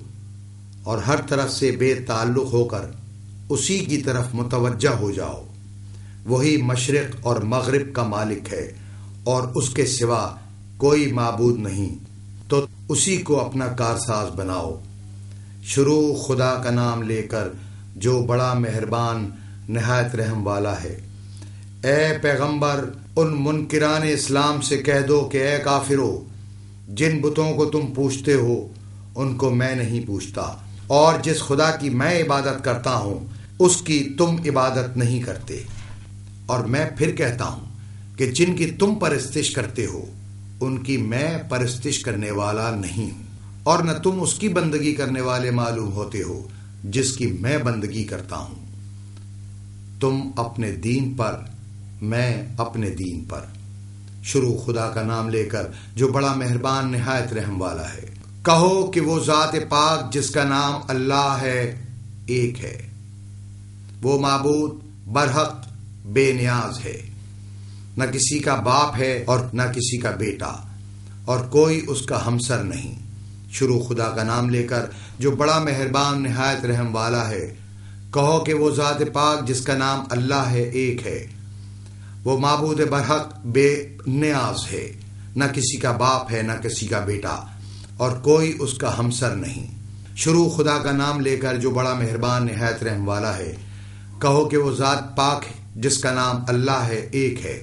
اور ہر طرف سے بے تعلق ہو کر اسی کی طرف متوجہ ہو جاؤ۔ وہی مشرق اور مغرب کا مالک ہے اور اس کے سوا کوئی معبود نہیں، تو اسی کو اپنا کارساز بناؤ۔ شروع خدا کا نام لے کر جو بڑا مہربان نہایت رحم والا ہے۔ اے پیغمبر، ان منکران اسلام سے کہہ دو کہ اے کافرو، جن بتوں کو تم پوجتے ہو ان کو میں نہیں پوجتا، اور جس خدا کی میں عبادت کرتا ہوں اس کی تم عبادت نہیں کرتے، اور میں پھر کہتا ہوں کہ جن کی تم پرستش کرتے ہو ان کی میں پرستش کرنے والا نہیں ہوں، اور نہ تم اس کی بندگی کرنے والے معلوم ہوتے ہو جس کی میں بندگی کرتا ہوں۔ تم اپنے دین پر، میں اپنے دین پر۔ شروع خدا کا نام لے کر جو بڑا مہربان نہایت رحم والا ہے۔ کہو کہ وہ ذات پاک جس کا نام اللہ ہے ایک ہے، وہ معبود برحق بے نیاز ہے، نہ کسی کا باپ ہے اور نہ کسی کا بیٹا، اور کوئی اس کا ہمسر نہیں۔ شروع خدا کا نام لے کر جو بڑا مہربان نہایت رحم والا ہے۔ کہو کہ وہ ذات پاک جس کا نام اللہ ہے ایک ہے، وہ معبود برحق بے نیاز ہے، نہ کسی کا باپ ہے نہ کسی کا بیٹا، اور کوئی اس کا ہمسر نہیں۔ شروع خدا کا نام لے کر جو بڑا مہربان نہایت رحم والا ہے۔ کہو کہ وہ ذات پاک ہے جس کا نام اللہ ہے ایک ہے،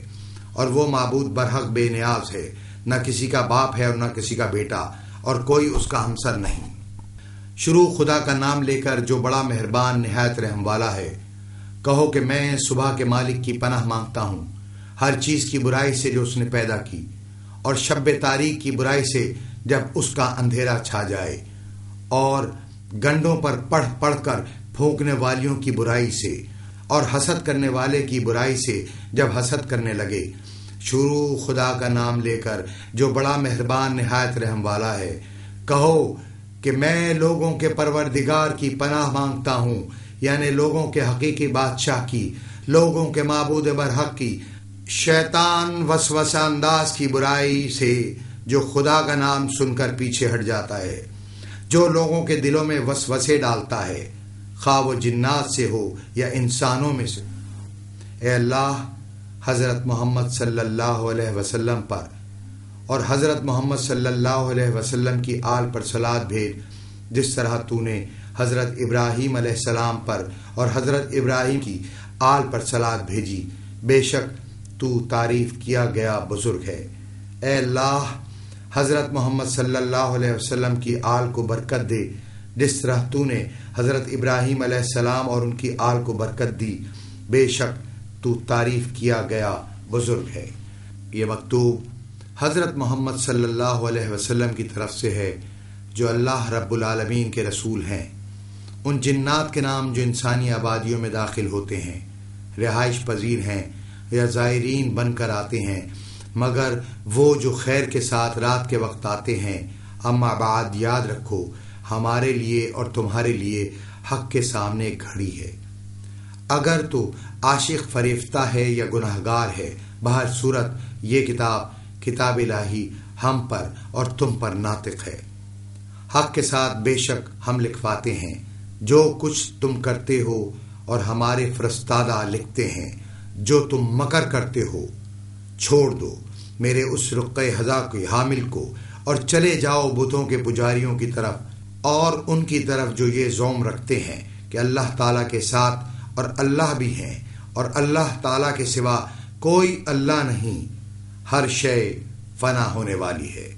اور وہ معبود برحق بے نیاز ہے، نہ کسی کا باپ ہے اور نہ کسی کا بیٹا، اور کوئی اس کا ہمسر نہیں۔ شروع خدا کا نام لے کر جو بڑا مہربان نہایت رحم والا ہے۔ کہو کہ میں صبح کے مالک کی پناہ مانگتا ہوں ہر چیز کی برائی سے جو اس نے پیدا کی، اور شب تاریک کی برائی سے جب اس کا اندھیرا چھا جائے، اور گنڈوں پر پڑھ پڑھ کر پھونکنے والیوں کی برائی سے، اور حسد کرنے والے کی برائی سے جب حسد کرنے لگے۔ شروع خدا کا نام لے کر جو بڑا مہربان نہایت رحم والا ہے۔ کہو کہ میں لوگوں کے پروردگار کی پناہ مانگتا ہوں، یعنی لوگوں کے حقیقی بادشاہ کی، لوگوں کے معبود برحق کی، شیطان وسوسہ انداز کی برائی سے جو خدا کا نام سن کر پیچھے ہٹ جاتا ہے، جو لوگوں کے دلوں میں وسوسے ڈالتا ہے، خواہ وہ جنات سے ہو یا انسانوں میں سے۔ اے اللہ، حضرت محمد صلی اللہ علیہ وسلم پر اور حضرت محمد صلی اللہ علیہ وسلم کی آل پر صلوات بھیج، جس طرح تو نے حضرت ابراہیم علیہ السلام پر اور حضرت ابراہیم کی آل پر صلوات بھیجی۔ بے شک تو تعریف کیا گیا بزرگ ہے۔ اے اللہ، حضرت محمد صلی اللہ علیہ وسلم کی آل کو برکت دے، جس طرح تو نے حضرت ابراہیم علیہ السلام اور ان کی آل کو برکت دی۔ بے شک تو تعریف کیا گیا بزرگ ہے۔ یہ مکتوب حضرت محمد صلی اللہ علیہ وسلم کی طرف سے ہے، جو اللہ رب العالمین کے رسول ہیں۔ ان جنات کے نام جو انسانی آبادیوں میں داخل ہوتے ہیں، رہائش پذیر ہیں یا زائرین بن کر آتے ہیں، مگر وہ جو خیر کے ساتھ رات کے وقت آتے ہیں۔ اما بعد، یاد رکھو ہمارے لیے اور تمہارے لیے حق کے سامنے گھڑی ہے۔ اگر تو عاشق فریفتہ ہے یا گناہگار ہے، بہر صورت یہ کتاب الہی ہم پر اور تم پر ناطق ہے۔ حق کے ساتھ بے شک ہم لکھواتے ہیں جو کچھ تم کرتے ہو، اور ہمارے فرستادہ لکھتے ہیں جو تم مکر کرتے ہو۔ چھوڑ دو میرے اس رقعہ حضا کے حامل کو، اور چلے جاؤ بتوں کے پجاریوں کی طرف، اور ان کی طرف جو یہ زوم رکھتے ہیں کہ اللہ تعالیٰ کے ساتھ اور اللہ بھی ہیں، اور اللہ تعالیٰ کے سوا کوئی اللہ نہیں۔ ہر شے فنا ہونے والی ہے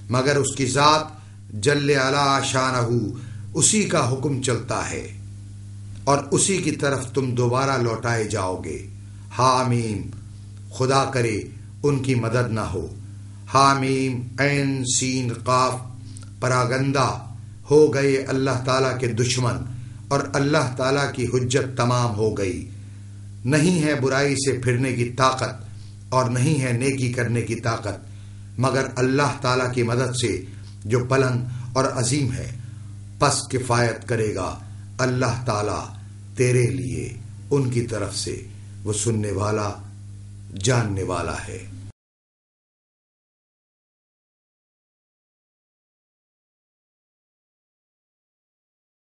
مگر اس کی ذات جل علا شانہ، اسی کا حکم چلتا ہے، اور اسی کی طرف تم دوبارہ لوٹائے جاؤ گے۔ حامیم، خدا کرے ان کی مدد نہ ہو۔ حامیم عین سین قاف پراگندہ ہو گئے اللہ تعالیٰ کے دشمن اور اللہ تعالیٰ کی حجت تمام ہو گئی۔ نہیں ہے برائی سے پھرنے کی طاقت اور نہیں ہے نیکی کرنے کی طاقت مگر اللہ تعالیٰ کی مدد سے جو بلند اور عظیم ہے۔ پس کفایت کرے گا اللہ تعالیٰ تیرے لیے ان کی طرف سے، وہ سننے والا جاننے والا ہے۔